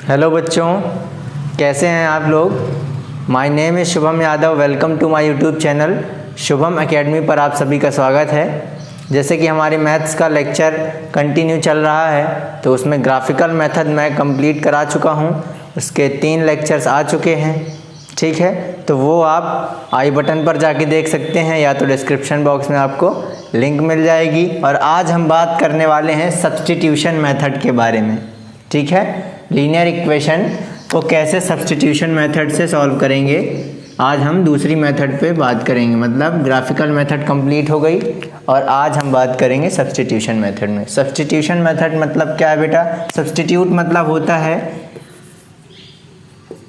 Hello बच्चों, कैसे हैं आप लोग। My name is Shubham Yadav. Welcome to my YouTube channel Shubham academy पर आप सभी का स्वागत है। जैसे कि हमारे मैथ्स का लेक्चर कंटिन्यू चल रहा है, तो उसमें ग्राफिकल मेथड मैं कंप्लीट करा चुका हूं। उसके 3 लेक्चर्स आ चुके हैं, ठीक है। तो वो आप आई बटन पर जाके देख सकते हैं, या तो डिस्क्रिप्शन बॉक्स में आपको लिंक मिल जाएगी। और आज हम बात करने वाले हैं सब्स्टिट्यूशन मेथड के बारे में, ठीक है। लीनियर इक्वेशन को कैसे सब्स्टिट्यूशन मेथड से सॉल्व करेंगे, आज हम दूसरी मेथड पे बात करेंगे। मतलब ग्राफिकल मेथड कंप्लीट हो गई और आज हम बात करेंगे सब्स्टिट्यूशन मेथड में। सब्स्टिट्यूशन मेथड मतलब क्या है बेटा? सब्स्टिट्यूट मतलब होता है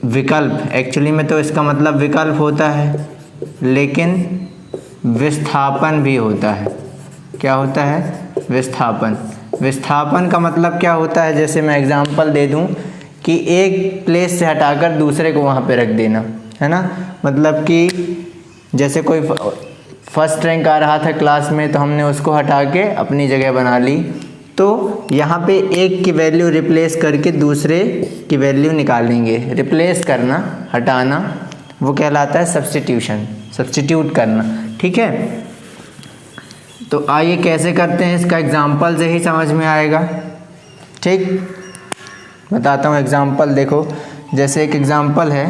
विकल्प। एक्चुअली में तो इसका मतलब विकल्प होता है, लेकिन विस्थापन भी होता है। क्या होता है? विस्थापन। विस्थापन का मतलब क्या होता है? जैसे मैं एग्जांपल दे दूं कि एक प्लेस से हटाकर दूसरे को वहां पे रख देना, है ना। मतलब कि जैसे कोई फर्स्ट रैंक आ रहा था क्लास में, तो हमने उसको हटा के अपनी जगह बना ली। तो यहाँ पे एक की वैल्यू रिप्लेस करके दूसरे की वैल्यू निकालेंगे। रिप्लेस करना, हटाना, वो कहलाता है सब्स्टिट्यूशन। सब्स्टिट्यूट करना, ठीक है। तो आइए कैसे करते हैं, इसका एग्जाम्पल से ही समझ में आएगा, ठीक। बताता हूँ एग्जाम्पल। देखो, जैसे एक एग्जाम्पल है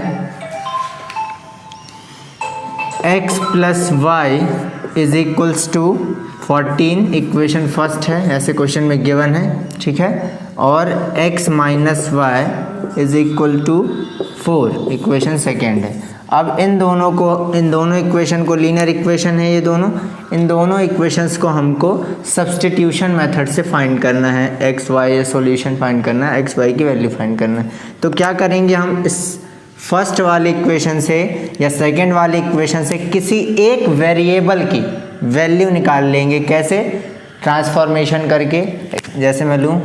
x plus y is equals to 14। Equation first है, ऐसे क्वेश्चन में गिवन है, ठीक है। और x minus y is equal to 4, equation second है। अब इन दोनों इक्वेशन को, लीनियर इक्वेशन है ये दोनों, इन दोनों इक्वेशंस को हमको सब्स्टिट्यूशन मेथड से फाइंड करना है। एक्स वाई सॉल्यूशन फाइंड करना है, एक्स वाई की वैल्यू फाइंड करना है। तो क्या करेंगे हम, इस फर्स्ट वाले इक्वेशन से या सेकंड वाले इक्वेशन से किसी एक वेरिएबल की वैल्यू निकाल लेंगे। कैसे? ट्रांसफॉर्मेशन करके। जैसे मैं लूँ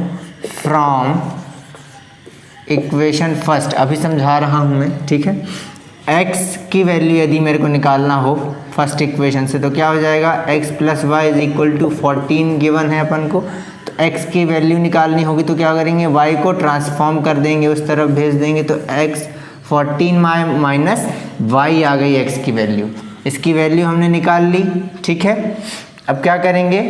फ्रॉम इक्वेशन फर्स्ट, अभी समझा रहा हूँ मैं, ठीक है। x की वैल्यू यदि मेरे को निकालना हो फर्स्ट इक्वेशन से, तो क्या हो जाएगा? x plus y is equal to 14 given है अपन को। तो x की वैल्यू निकालनी होगी, तो क्या करेंगे? y को ट्रांसफॉर्म कर देंगे, उस तरफ भेज देंगे। तो x 14 माइनस y आ गई x की वैल्यू। इसकी वैल्यू हमने निकाल ली, ठीक है। अब क्या करेंगे?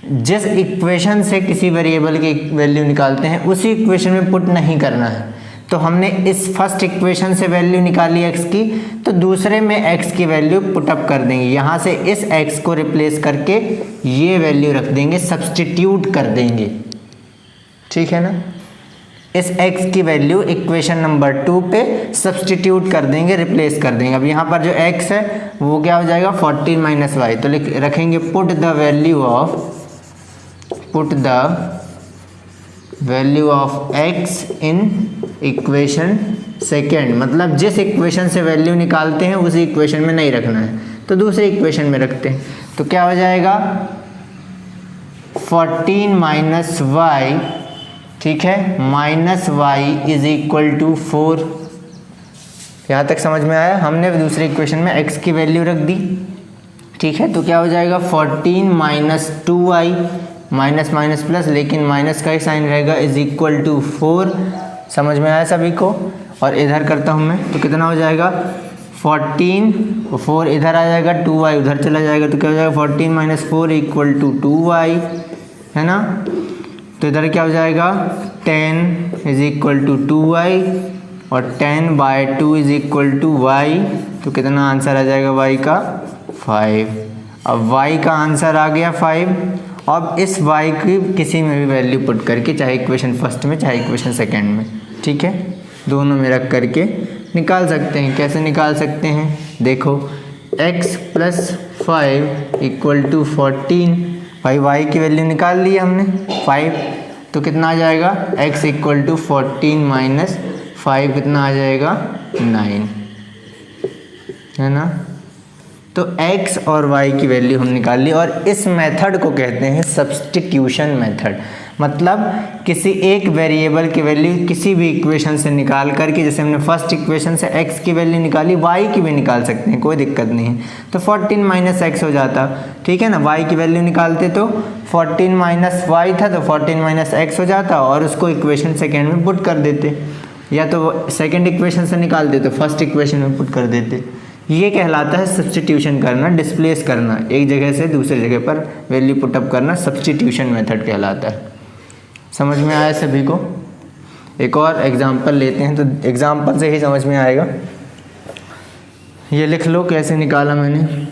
जिस इक्वेशन से किसी वेरिएबल की वैल्यू निकालते हैं, उसी इक्वेशन में पुट नहीं करना है। तो हमने इस फर्स्ट इक्वेशन से वैल्यू निकाली x की, तो दूसरे में x की वैल्यू पुटअप कर देंगे। यहाँ से इस x को रिप्लेस करके ये वैल्यू रख देंगे, सब्स्टिट्यूट कर देंगे, ठीक है ना। इस x की वैल्यू इक्वेशन नंबर 2 पे सब्स्टिट्यूट कर देंगे, रिप्लेस कर देंगे। अब यहाँ पर जो x है वो क्या हो जाएगा? 14 माइनस वाई। तो रखेंगे put the value of x in equation second. मतलब जिस इक्वेशन से वैल्यू निकालते हैं उसी इक्वेशन में नहीं रखना है, तो दूसरे इक्वेशन में रखते हैं। तो क्या हो जाएगा? 14 माइनस वाई, ठीक है, minus y is equal to 4। यहाँ तक समझ में आया? हमने दूसरे इक्वेशन में x की वैल्यू रख दी, ठीक है। तो क्या हो जाएगा? 14 minus 2y, minus minus plus, लेकिन माइनस का ही साइन रहेगा, इज इक्वल टू 4। समझ में आया सभी को? और इधर करता हूँ मैं, तो कितना हो जाएगा? 14, 4 इधर आ जाएगा, 2y उधर चला जाएगा। तो क्या हो जाएगा? 14 माइनस 4 इक्वल टू 2y, है ना। तो इधर क्या हो जाएगा? 10 इज इक्वल टू 2y, और 10 by 2 is equal to y। तो कितना आंसर आ जाएगा y का? 5। अब y का आंसर आ गया 5। अब इस y की किसी में भी वैल्यू पुट करके, चाहे इक्वेशन फर्स्ट में चाहे इक्वेशन सेकंड में, ठीक है, दोनों में रख करके निकाल सकते हैं। कैसे निकाल सकते हैं? देखो, x प्लस 5 इक्वल टू 14। भाई y की वैल्यू निकाल ली हमने 5, तो कितना आ जाएगा? x इक्वल टू 14 माइनस 5 कितना आ जाएगा? 9, है ना। तो x और y की वैल्यू हम निकाल ली, और इस मेथड को कहते हैं सब्स्टिट्यूशन मेथड। मतलब किसी एक वेरिएबल की वैल्यू किसी भी इक्वेशन से निकाल करके, जैसे हमने फर्स्ट इक्वेशन से x की वैल्यू निकाली, y की भी निकाल सकते हैं, कोई दिक्कत नहीं है। तो 14 माइनस एक्स हो जाता, ठीक है ना। y की वैल्यू निकालते तो 14 माइनस वाई था, तो 14 माइनस एक्स हो जाता, और उसको इक्वेशन सेकेंड में पुट कर देते, या तो सेकेंड इक्वेशन से निकालते तो फर्स्ट इक्वेशन में पुट कर देते। ये कहलाता है सब्स्टिट्यूशन करना, डिस्प्लेस करना, एक जगह से दूसरी जगह पर वैल्यू पुटअप करना, सब्स्टिट्यूशन मेथड कहलाता है। समझ में आया सभी को? एक और एग्जांपल लेते हैं, तो एग्जांपल से ही समझ में आएगा। ये लिख लो कैसे निकाला मैंने।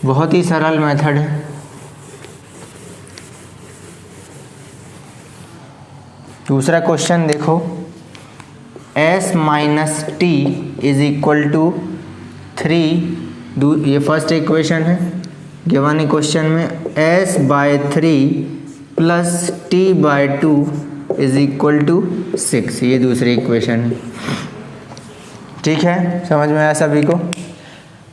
बहुत ही सरल मेथड है। दूसरा क्वेश्चन देखो, s minus t is equal to 3, ये फर्स्ट इक्वेशन है। गिवन क्वेश्चन में s by 3 plus t by 2 is equal to 6, ये दूसरी इक्वेशन है। ठीक है, समझ में आया सभी को?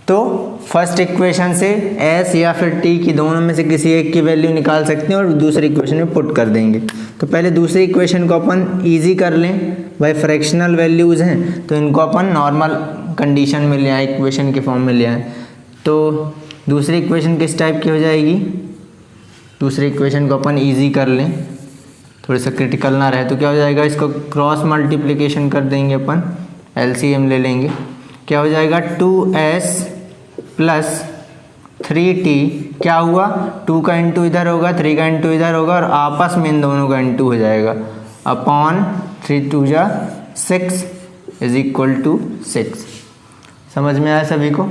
तो फर्स्ट इक्वेशन से s या फिर t की दोनों में से किसी एक की वैल्यू निकाल सकते हैं और दूसरी इक्वेशन में पुट कर देंगे। तो पहले दूसरी इक्वेशन को अपन इजी कर लें, भाई फ्रैक्शनल वैल्यूज़ हैं तो इनको अपन नॉर्मल कंडीशन में ले आए, इक्वेशन के फॉर्म में ले आए। तो दूसरी इक्वेशन किस टाइप की हो जाएगी? दूसरी इक्वेशन को अपन इजी कर लें, थोड़ा सा क्रिटिकल ना रहे, तो क्या हो जाएगा, इसको क्रॉस मल्टीप्लिकेशन कर देंगे अपन, एलसीएम ले लेंगे। क्या हो जाएगा, 2s प्लस 3t, क्या हुआ, 2 का इंटू इधर होगा, 3 का इंटू इधर होगा, और आपस में इन दोनों का इंटू हो जाएगा, अपॉन 3 2 जा 6 इज इक्वल टू 6। समझ में आया सभी को?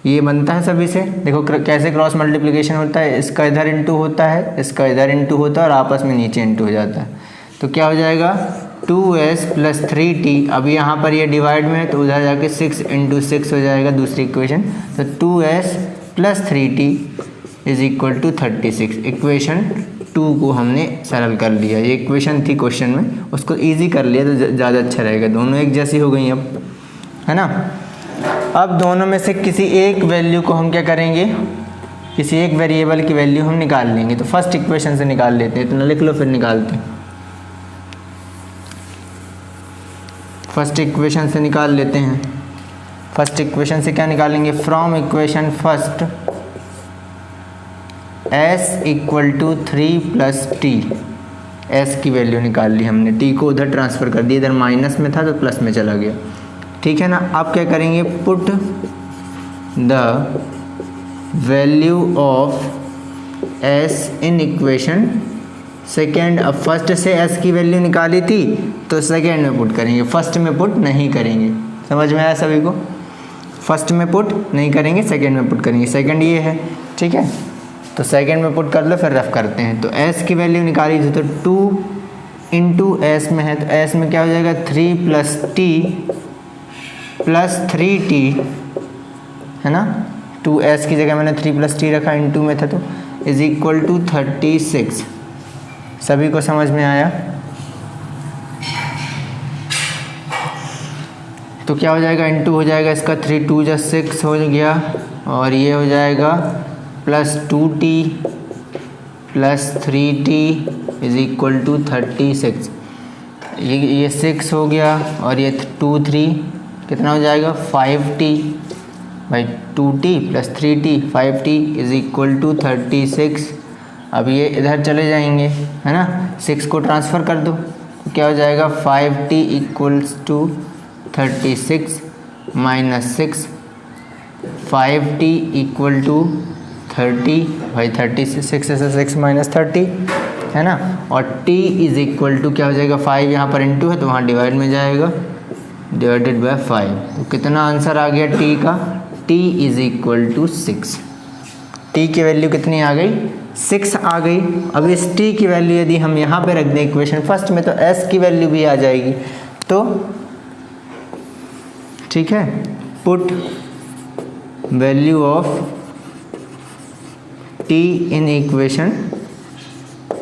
ये बनता है सभी से। देखो कैसे क्रॉस मल्टीप्लिकेशन होता है, इसका इधर इंटू होता है, इसका इधर इंटू होता है, और आपस में नीचे इंटू हो जाता है। तो क्या हो जाएगा, 2s प्लस 3t, अब यहाँ पर ये डिवाइड में है तो उधर जाके 6 इंटू 6 हो जाएगा दूसरी इक्वेशन। तो 2s plus 3t is equal to 36। Equation 2 को हमने सरल कर लिया। ये इक्वेशन थी क्वेश्चन में, उसको इजी कर लिया तो ज़्यादा अच्छा रहेगा। दोनों एक जैसी हो गई अब, है ना। अब दोनों में से किसी एक वैल्यू को हम क्या करेंगे, किसी एक वेरिएबल की वैल्यू हम निकाल लेंगे। तो फर्स्ट इक्वेशन से निकाल लेते हैं, तो ना लिख लो फिर निकालते हैं। फर्स्ट इक्वेशन से निकाल लेते हैं। फर्स्ट इक्वेशन से क्या निकालेंगे, from equation first s equal to 3 plus t, s की वैल्यू निकाल ली हमने, t को उधर ट्रांसफ़र कर दिया, इधर माइनस में था तो प्लस में चला गया। ठीक है ना। अब क्या करेंगे, put the value of s in equation second. अब फर्स्ट से s की वैल्यू निकाली थी तो सेकेंड में पुट करेंगे, फर्स्ट में पुट नहीं करेंगे। समझ में आया सभी को? फर्स्ट में पुट नहीं करेंगे, सेकेंड में पुट करेंगे। सेकेंड ये है, ठीक है, तो सेकेंड में पुट कर लो, फिर रफ करते हैं। तो s की वैल्यू निकाली थी तो 2 इंटू एस में है, तो s में क्या हो जाएगा, 3 प्लस टी प्लस 3t, है ना। 2s की जगह मैंने 3 प्लस टी रखा, इंटू में था तो इज इक्वल टू 36। सभी को समझ में आया? तो क्या हो जाएगा, इंटू हो जाएगा इसका, 3 2 जा 6 हो गया, और ये हो जाएगा plus 2t plus 3t is equal to 36। ये 6 हो गया, और ये 2 3 कितना हो जाएगा, 5t, भाई 2t plus 3t 5t is equal to 36। अब ये इधर चले जाएंगे, है ना, 6 को ट्रांसफ़र कर दो, तो क्या हो जाएगा, 5t equals to 36 minus 6, 5t equal to 30, भाई 36 से 6 माइनस 30, है ना। और t इज इक्वल टू क्या हो जाएगा, 5 यहाँ पर इंटू है तो वहाँ डिवाइड में जाएगा, डिवाइडेड बाय 5। तो कितना आंसर आ गया t का, t is equal to 6। t की वैल्यू कितनी आ गई, 6 आ गई। अब इस t की वैल्यू यदि हम यहाँ पे रख दें इक्वेशन फर्स्ट में, तो s की वैल्यू भी आ जाएगी। तो ठीक है, put value of t in equation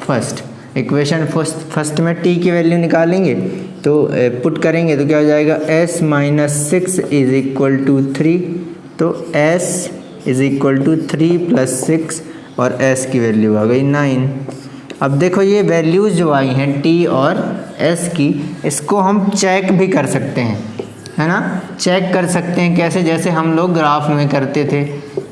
first. Equation first में टी की वैल्यू निकालेंगे तो पुट करेंगे तो क्या हो जाएगा, s minus 6 is equal to 3। तो s is equal to 3 plus 6 और s की वैल्यू आ गई 9। अब देखो ये वैल्यूज़ जो आई हैं t और s की, इसको हम चेक भी कर सकते हैं, है ना। चेक कर सकते हैं कैसे, जैसे हम लोग ग्राफ में करते थे,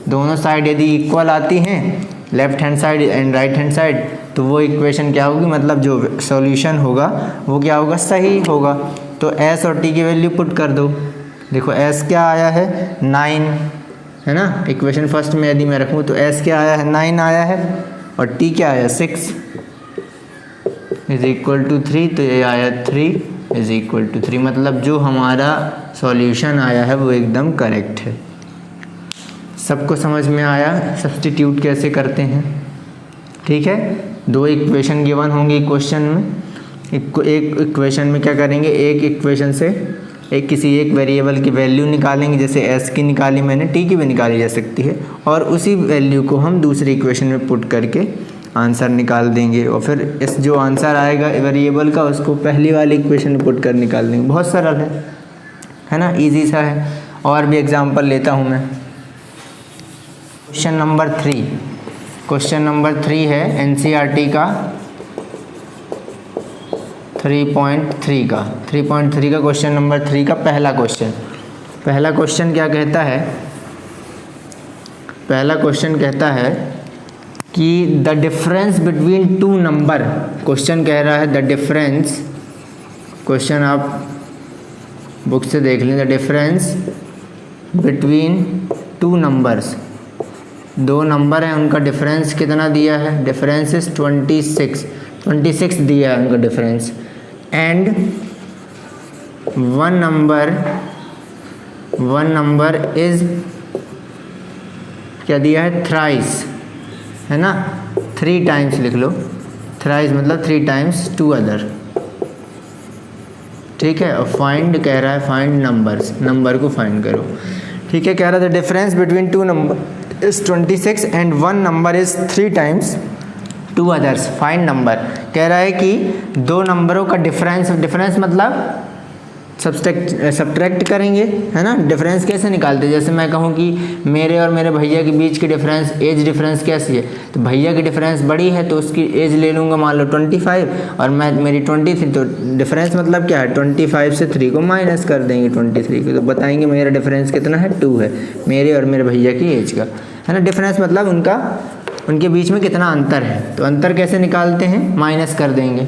दोनों साइड यदि इक्वल आती हैं, left hand side and right hand side, तो वो इक्वेशन क्या होगी, मतलब जो सॉल्यूशन होगा वो क्या होगा, सही होगा। तो s और t की वैल्यू पुट कर दो। देखो s क्या आया है 9, है ना। इक्वेशन फर्स्ट में यदि मैं रखूँ तो s क्या आया है 9 आया है और t क्या आया 6 इज इक्वल टू 3। तो ये आया 3 इज इक्वल टू 3, मतलब जो हमारा सॉल्यूशन आया है वो एकदम करेक्ट है। सबको समझ में आया सब्स्टिट्यूट कैसे करते हैं, ठीक है। 2 इक्वेशन गिवन होंगी क्वेश्चन में, एक इक्वेशन में क्या करेंगे, एक इक्वेशन से किसी एक वेरिएबल की वैल्यू निकालेंगे, जैसे s की निकाली मैंने, t की भी निकाली जा सकती है, और उसी वैल्यू को हम दूसरी इक्वेशन में पुट करके आंसर निकाल देंगे, और फिर इस जो आंसर आएगा वेरिएबल का उसको पहली वाली इक्वेशन में पुट कर निकाल देंगे। बहुत सरल है ना, इजी सा है। और भी एग्जांपल लेता हूँ मैं। क्वेश्चन नंबर 3, क्वेश्चन नंबर 3 है एनसीईआरटी का 3.3 का क्वेश्चन नंबर 3 का पहला क्वेश्चन क्या कहता है, पहला क्वेश्चन कहता है कि the difference between 2 number, question कह रहा है द डिफरेंस, क्वेश्चन आप बुक से देख लें, the difference between 2 numbers, 2 number हैं उनका डिफरेंस कितना दिया है, डिफरेंस इज 26 दिया है उनका difference, and one number is क्या दिया है, थ्राइस, है ना, 3 टाइम्स लिख लो, थ्राइस मतलब 3 टाइम्स 2 अदर, ठीक है। और फाइंड कह रहा है, फाइंड नंबर्स, नंबर को फाइंड करो, ठीक है। कह रहा था difference between 2 number is 26 and 1 number is 3 times 2 others, find number. कह रहा है कि 2 नंबरों का डिफरेंस मतलब सब्ट्रैक्ट करेंगे, है ना। डिफरेंस कैसे निकालते हैं, जैसे मैं कहूँ कि मेरे और मेरे भैया के बीच की डिफरेंस, एज डिफरेंस कैसी है, तो भैया की डिफरेंस बड़ी है तो उसकी एज ले लूँगा मान लो 25 और मेरी 23, तो डिफरेंस मतलब क्या है, 25 से 3 को माइनस कर देंगे 23 को, तो बताएंगे मेरा डिफरेंस कितना है, 2 है, मेरे और मेरे भैया की एज का, है ना। डिफरेंस मतलब उनके बीच में कितना अंतर है, तो अंतर कैसे निकालते हैं, माइनस कर देंगे,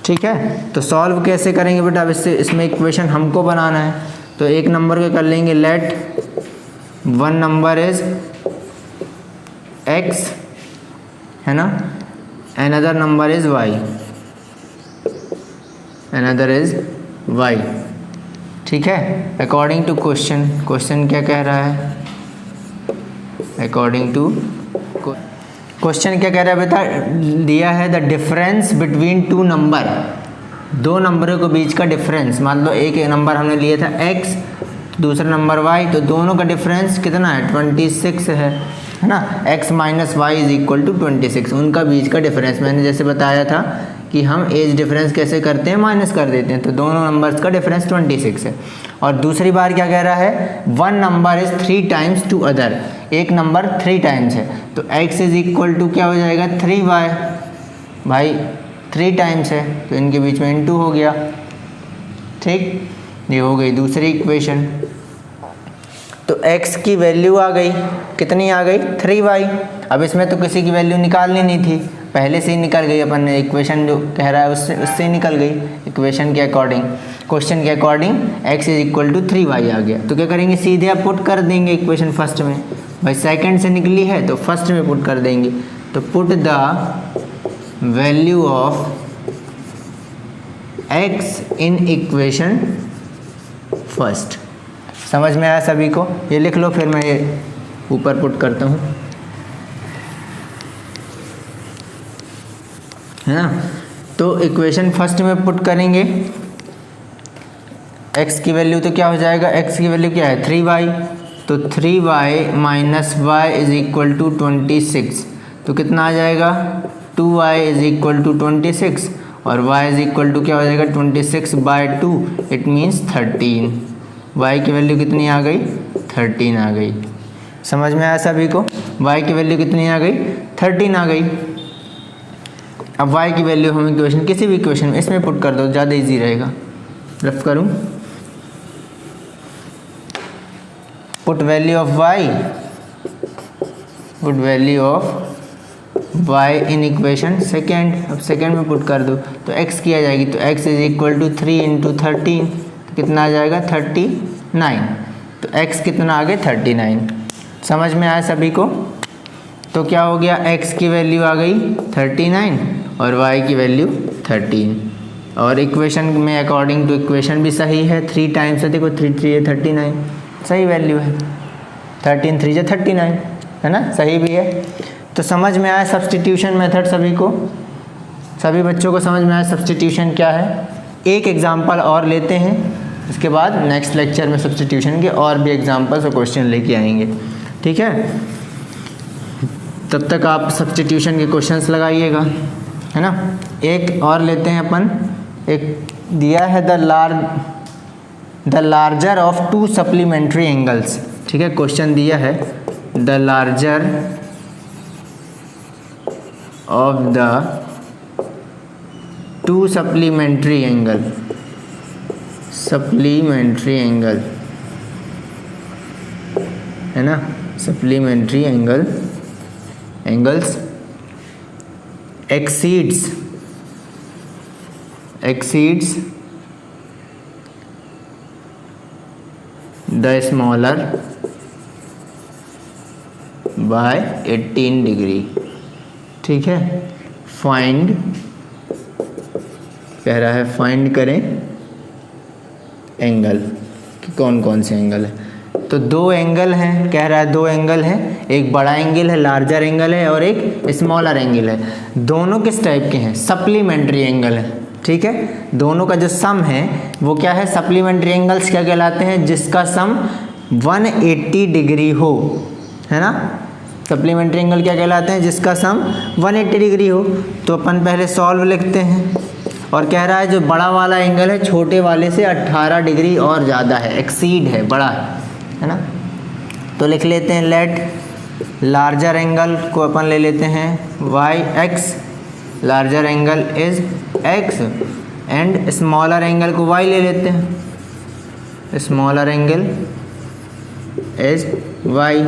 ठीक है। तो सॉल्व कैसे करेंगे बेटा, अब इसमें इक्वेशन हमको बनाना है, तो एक नंबर को कर लेंगे लेट 1 नंबर इज x, है ना, अनदर नंबर इज y, ठीक है। अकॉर्डिंग टू क्वेश्चन क्या कह रहा है, अकॉर्डिंग टू क्वेश्चन क्या कह रहा है बेटा, दिया है द डिफरेंस बिटवीन 2 नंबर, 2 नंबरों के बीच का डिफरेंस, मान लो एक नंबर हमने लिया था x, दूसरा नंबर y, तो दोनों का डिफरेंस कितना है, 26 है ना। x minus y is equal to 26, उनका बीच का डिफरेंस, मैंने जैसे बताया था कि हम एज डिफरेंस कैसे करते हैं, माइनस कर देते हैं, तो दोनों नंबर्स का डिफरेंस 26 है। और दूसरी बार क्या कह रहा है, 1 नंबर इज 3 टाइम्स 2 अदर, एक नंबर 3 टाइम्स है, तो x इज इक्वल टू क्या हो जाएगा, 3y, भाई 3 टाइम्स है तो इनके बीच में इनटू हो गया, ठीक, ये हो गई दूसरी इक्वेशन। तो x की वैल्यू आ गई, कितनी आ गई, 3y। अब इसमें तो किसी की वैल्यू निकालनी नहीं थी, पहले से ही निकल गई, अपन ने इक्वेशन जो कह रहा है उससे ही निकल गई, इक्वेशन के अकॉर्डिंग, क्वेश्चन के according x is equal to 3y आ गया। तो क्या करेंगे, सीधे आप पुट कर देंगे इक्वेशन फर्स्ट में, भाई सेकंड से निकली है तो फर्स्ट में पुट कर देंगे, तो put the value of x in equation first. समझ में आया सभी को, ये लिख लो, फिर मैं ये ऊपर पुट करता हूँ, है ना। तो इक्वेशन फर्स्ट में पुट करेंगे, x की वैल्यू तो क्या हो जाएगा, x की वैल्यू क्या है 3y, तो 3y minus y is equal to 26, तो कितना आ जाएगा 2y इज इक्वल टू 26 और y इज इक्वल टू क्या हो जाएगा 26/2, इट मीन्स 13। y की वैल्यू कितनी आ गई 13 आ गई। समझ में आया सभी को? y की वैल्यू कितनी आ गई 13 आ गई। अब y की वैल्यू हम इक्वेशन किसी भी इक्वेशन में इसमें पुट कर दो, ज़्यादा इजी रहेगा। रफ करूँ, put value of y, put value of y in equation second. अब सेकेंड में पुट कर दो तो x की आ जाएगी, तो x is equal to 3 into 13, तो कितना आ जाएगा 39। तो x कितना आ गया 39। समझ में आया सभी को? तो क्या हो गया, x की वैल्यू आ गई 39 और y की वैल्यू 13। और इक्वेशन में अकॉर्डिंग टू इक्वेशन भी सही है, 3 टाइम्स है, देखो 3 3 है 39, सही वैल्यू है। 13 3 है 39, है ना, सही भी है। तो समझ में आया सब्स्टिट्यूशन मेथड सभी को? सभी बच्चों को समझ में आया सब्स्टिट्यूशन क्या है? एक एग्जांपल और लेते हैं, इसके बाद नेक्स्ट लेक्चर में सब्स्टिट्यूशन के और भी एग्जांपल्स और क्वेश्चन लेके आएंगे, ठीक है? तब तक आप सब्स्टिट्यूशन के क्वेश्चंस लगाइएगा, है ना। एक और लेते हैं अपन, एक दिया है the larger of 2 supplementary angles, ठीक है। क्वेश्चन दिया है the larger of the 2 supplementary angle, supplementary angle, है ना, supplementary angles exceeds the smaller by 18 degree, ठीक है। फाइंड कह रहा है, फाइंड करें एंगल कि कौन कौन से एंगल है। तो 2 एंगल हैं, कह रहा है 2 एंगल हैं, एक बड़ा एंगल है, लार्जर एंगल है, और एक स्मॉलर एंगल है। दोनों किस टाइप के हैं? सप्लीमेंट्री एंगल है, ठीक है। दोनों का जो सम है वो क्या है? सप्लीमेंट्री एंगल्स क्या कहलाते हैं? जिसका सम 180 डिग्री हो, है ना। सप्लीमेंट्री एंगल क्या कहलाते हैं? जिसका सम 180 डिग्री हो। तो अपन पहले सॉल्व लिखते हैं, और कह रहा है जो बड़ा वाला एंगल है छोटे वाले से 18 डिग्री और ज़्यादा है, एक्सीड है, बड़ा है ना। तो लिख लेते हैं लेट लार्जर एंगल को अपन ले लेते हैं y(x), larger angle is x, and smaller angle को y ले लेते हैं, स्मॉलर एंगल इज y।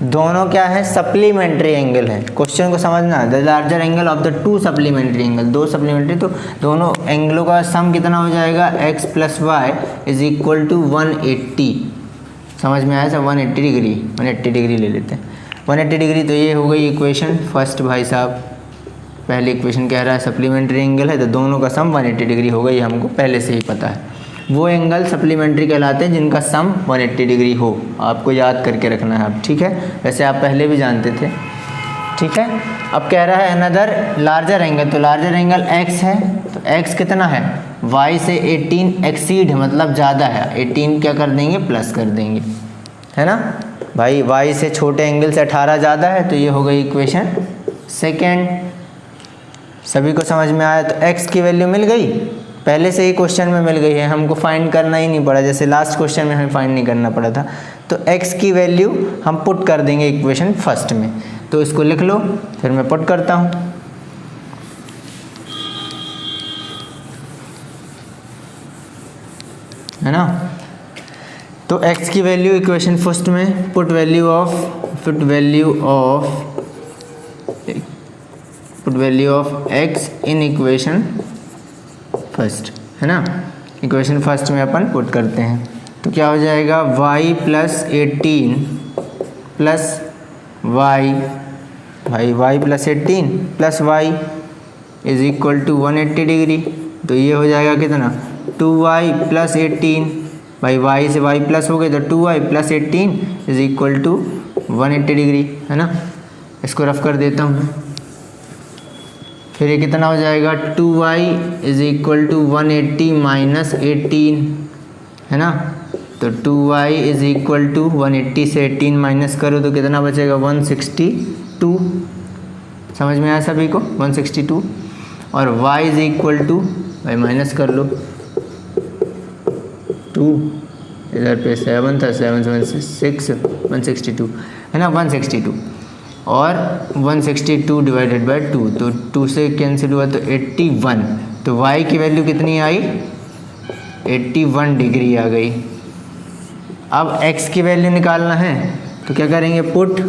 दोनों क्या है? सप्लीमेंट्री एंगल है। क्वेश्चन को समझना, the larger angle of the 2 supplementary angle, 2 supplementary, तो दोनों एंगलों का सम कितना हो जाएगा? x + y is equal to 180। समझ में आया? 180 डिग्री, 180 डिग्री ले लेते हैं, 180 डिग्री। तो ये हो गई इक्वेशन फर्स्ट भाई साहब। पहली इक्वेशन कह रहा है सप्लीमेंट्री एंगल है, तो दोनों का सम 180 डिग्री होगा, ये हमको पहले से ही पता है। वो एंगल सप्लीमेंट्री कहलाते हैं जिनका सम 180 डिग्री हो, आपको याद करके रखना है अब, ठीक है। वैसे आप पहले भी जानते थे, ठीक है। अब कह रहा है अनदर लार्जर एंगल, तो लार्जर एंगल x है, तो x कितना है? y से 18 एक्सीड है, मतलब ज़्यादा है। 18 क्या कर देंगे? प्लस कर देंगे, है ना भाई। y से छोटे एंगल से 18 ज़्यादा है, तो ये हो गई इक्वेशन सेकेंड। सभी को समझ में आया? तो x की वैल्यू मिल गई, पहले से ही क्वेश्चन में मिल गई है, हमको फाइंड करना ही नहीं पड़ा, जैसे लास्ट क्वेश्चन में हमें फाइंड नहीं करना पड़ा था। तो x की वैल्यू हम पुट कर देंगे इक्वेशन फर्स्ट में। तो इसको लिख लो, फिर मैं पुट करता हूँ। है ना। तो x की वैल्यू इक्वेशन फर्स्ट में, put value of x in equation first, है ना। इक्वेशन फर्स्ट में अपन पुट करते हैं, तो क्या हो जाएगा? y + 18 प्लस y, भाई y + 18 plus y is equal to 180 degree. तो ये हो जाएगा कितना? 2y + 18, भाई y से y प्लस हो गए, तो 2y + 18 is equal to 180 degree, है ना। इसको रफ कर देता हूँ, फिर ये कितना हो जाएगा? 2y is equal to 180 minus 18, है ना। तो 2y इज इक्वल टू 180 से 18 माइनस करो तो कितना बचेगा? 162। समझ में आया सभी को? 162 और y इज इक्वल टू, भाई माइनस कर लो, 2 इधर पे 7 था, 7 6 162 है ना, 162 और 162 डिवाइडेड बाय 2, तो 2 से कैंसिल हुआ तो 81, तो y की वैल्यू कितनी आई? 81 डिग्री आ गई। अब x की वैल्यू निकालना है तो क्या करेंगे, put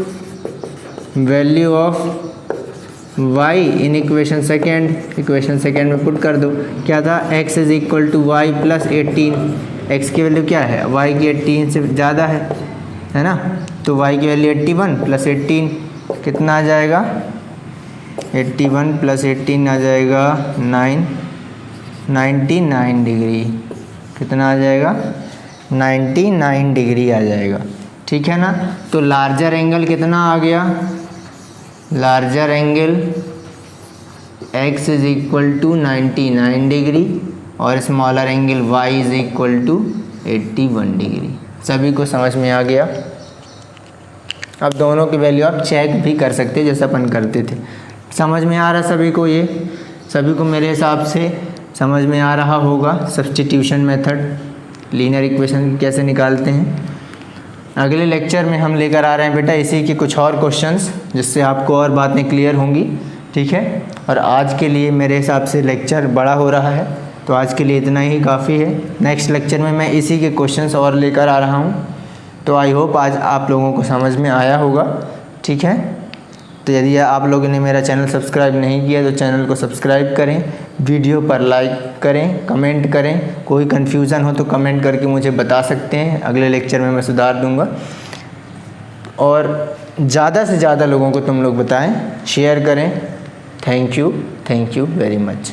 value of y in equation second में पुट कर दो। क्या था, x is equal to y plus 18, x की वैल्यू क्या है, y की 18 से ज़्यादा है ना, तो y की वैल्यू 81 प्लस 18 कितना आ जाएगा, 81 प्लस 18 आ जाएगा 99 डिग्री, कितना आ जाएगा, 99 डिग्री आ जाएगा, ठीक है ना। तो लार्जर एंगल कितना आ गया, larger angle x is equal to 99 degree और smaller angle y is equal to 81 degree. सभी को समझ में आ गया? अब दोनों की वैल्यू आप चेक भी कर सकते हैं जैसे अपन करते थे। समझ में आ रहा सभी को? ये सभी को मेरे हिसाब से समझ में आ रहा होगा सब्स्टिट्यूशन मेथड, लीनियर इक्वेशन कैसे निकालते हैं। अगले लेक्चर में हम लेकर आ रहे हैं बेटा इसी के कुछ और क्वेश्चंस, जिससे आपको और बातें क्लियर होंगी, ठीक है। और आज के लिए मेरे हिसाब से लेक्चर बड़ा हो रहा है, तो आज के लिए इतना ही काफ़ी है। नेक्स्ट लेक्चर में मैं इसी के क्वेश्चंस और लेकर आ रहा हूँ। तो आई होप आज आप लोगों को समझ में आया होगा, ठीक है। तो यदि आप लोगों ने मेरा चैनल सब्सक्राइब नहीं किया तो चैनल को सब्सक्राइब करें, वीडियो पर लाइक करें, कमेंट करें, कोई कन्फ्यूज़न हो तो कमेंट करके मुझे बता सकते हैं, अगले लेक्चर में मैं सुधार दूंगा। और ज़्यादा से ज़्यादा लोगों को तुम लोग बताएं, शेयर करें। Thank you very much.